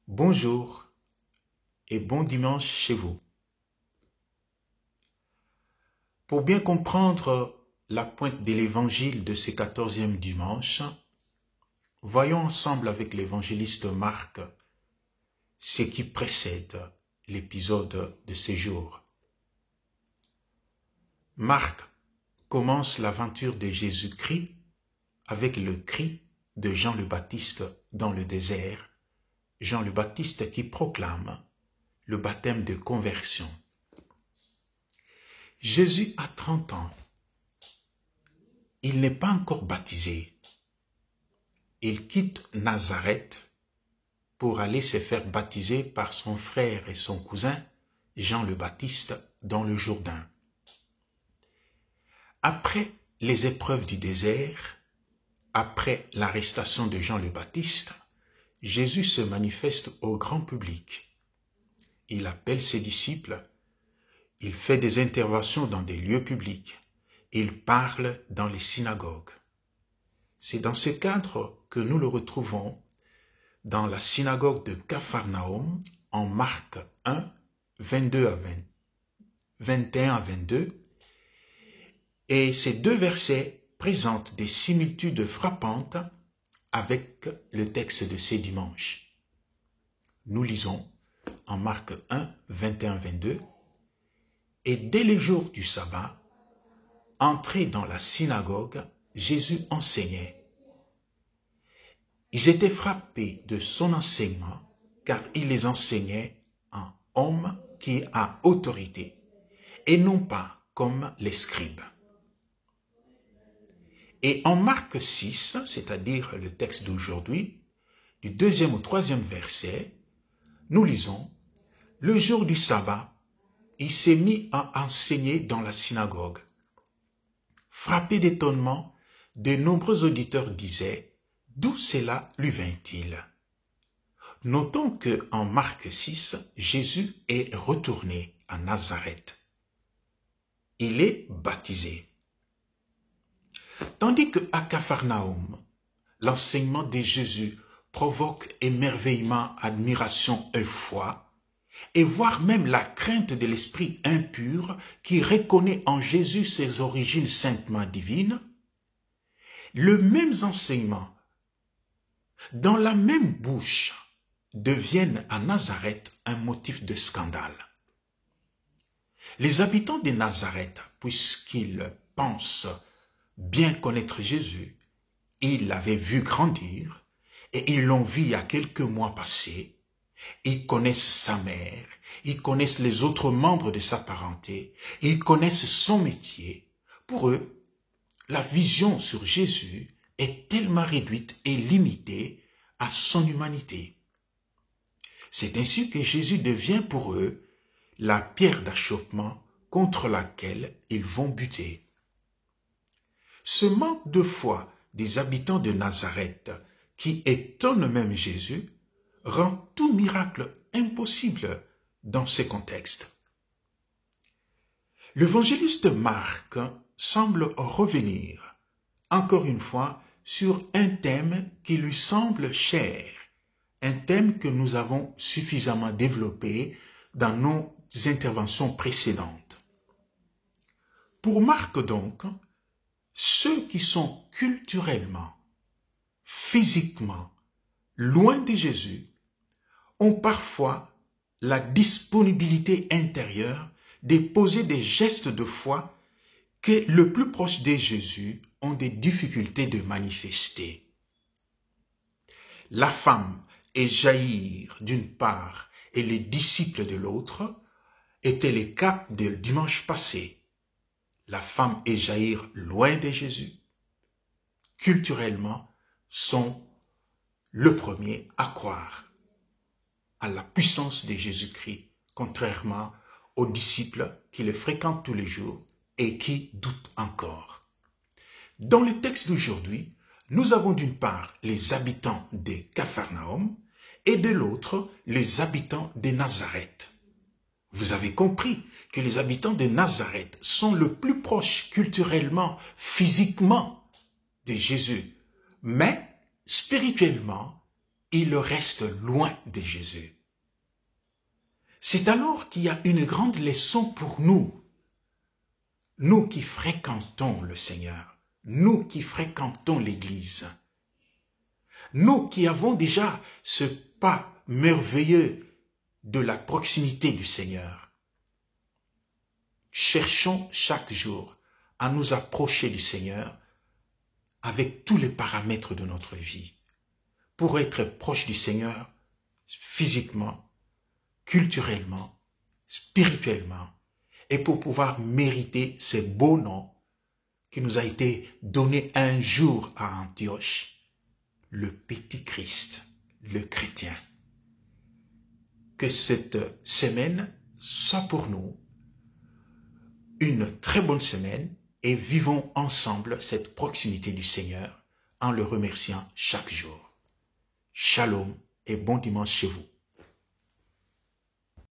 Bonjour et bon dimanche chez vous. Pour bien comprendre la pointe de l'évangile de ce 14e dimanche, voyons ensemble avec l'évangéliste Marc ce qui précède l'épisode de ce jour. Marc commence l'aventure de Jésus-Christ avec le cri de Jean le Baptiste dans le désert, Jean le Baptiste qui proclame le baptême de conversion. Jésus a 30 ans. Il n'est pas encore baptisé. Il quitte Nazareth pour aller se faire baptiser par son frère et son cousin, Jean le Baptiste, dans le Jourdain. Après les épreuves du désert, après l'arrestation de Jean le Baptiste, Jésus se manifeste au grand public. Il appelle ses disciples, il fait des interventions dans des lieux publics, il parle dans les synagogues. C'est dans ce cadre que nous le retrouvons dans la synagogue de Capharnaüm en Marc 1, 21 à 22. Et ces deux versets présentent des similitudes frappantes avec le texte de ce dimanche. Nous lisons en Marc 1, 21, 22. Et dès le jour du sabbat, entré dans la synagogue, Jésus enseignait. Ils étaient frappés de son enseignement, car il les enseignait en homme qui a autorité, et non pas comme les scribes. Et en Marc 6, c'est-à-dire le texte d'aujourd'hui, du 2e au 3e verset, nous lisons, « Le jour du sabbat, il s'est mis à enseigner dans la synagogue. Frappé d'étonnement, de nombreux auditeurs disaient, « D'où cela lui vint-il » Notons que en Marc 6, Jésus est retourné à Nazareth. Il est baptisé. Tandis qu'à Capharnaüm, l'enseignement de Jésus provoque émerveillement, admiration et foi, et voire même la crainte de l'esprit impur qui reconnaît en Jésus ses origines saintement divines, le même enseignement, dans la même bouche, deviennent à Nazareth un motif de scandale. Les habitants de Nazareth, puisqu'ils pensent bien connaître Jésus, ils l'avaient vu grandir et ils l'ont vu il y a quelques mois passés. Ils connaissent sa mère, ils connaissent les autres membres de sa parenté, ils connaissent son métier. Pour eux, la vision sur Jésus est tellement réduite et limitée à son humanité. C'est ainsi que Jésus devient pour eux la pierre d'achoppement contre laquelle ils vont buter. Ce manque de foi des habitants de Nazareth, qui étonne même Jésus, rend tout miracle impossible dans ces contextes. L'évangéliste Marc semble revenir, encore une fois, sur un thème qui lui semble cher, un thème que nous avons suffisamment développé dans nos interventions précédentes. Pour Marc donc, ceux qui sont culturellement, physiquement, loin de Jésus, ont parfois la disponibilité intérieure de poser des gestes de foi que le plus proche de Jésus ont des difficultés de manifester. La femme et Jaïr d'une part et les disciples de l'autre étaient les cas de dimanche passé. La femme et Jaïr loin de Jésus, culturellement, sont le premier à croire à la puissance de Jésus-Christ, contrairement aux disciples qui le fréquentent tous les jours et qui doutent encore. Dans le texte d'aujourd'hui, nous avons d'une part les habitants de Capharnaüm et de l'autre les habitants de Nazareth. Vous avez compris que les habitants de Nazareth sont le plus proches culturellement, physiquement de Jésus, mais spirituellement, il reste loin de Jésus. C'est alors qu'il y a une grande leçon pour nous, nous qui fréquentons le Seigneur, nous qui fréquentons l'Église, nous qui avons déjà ce pas merveilleux de la proximité du Seigneur. Cherchons chaque jour à nous approcher du Seigneur avec tous les paramètres de notre vie, pour être proche du Seigneur physiquement, culturellement, spirituellement, et pour pouvoir mériter ce beau nom qui nous a été donné un jour à Antioche, le petit Christ, le chrétien. Que cette semaine soit pour nous une très bonne semaine et vivons ensemble cette proximité du Seigneur en le remerciant chaque jour. Shalom et bon dimanche chez vous.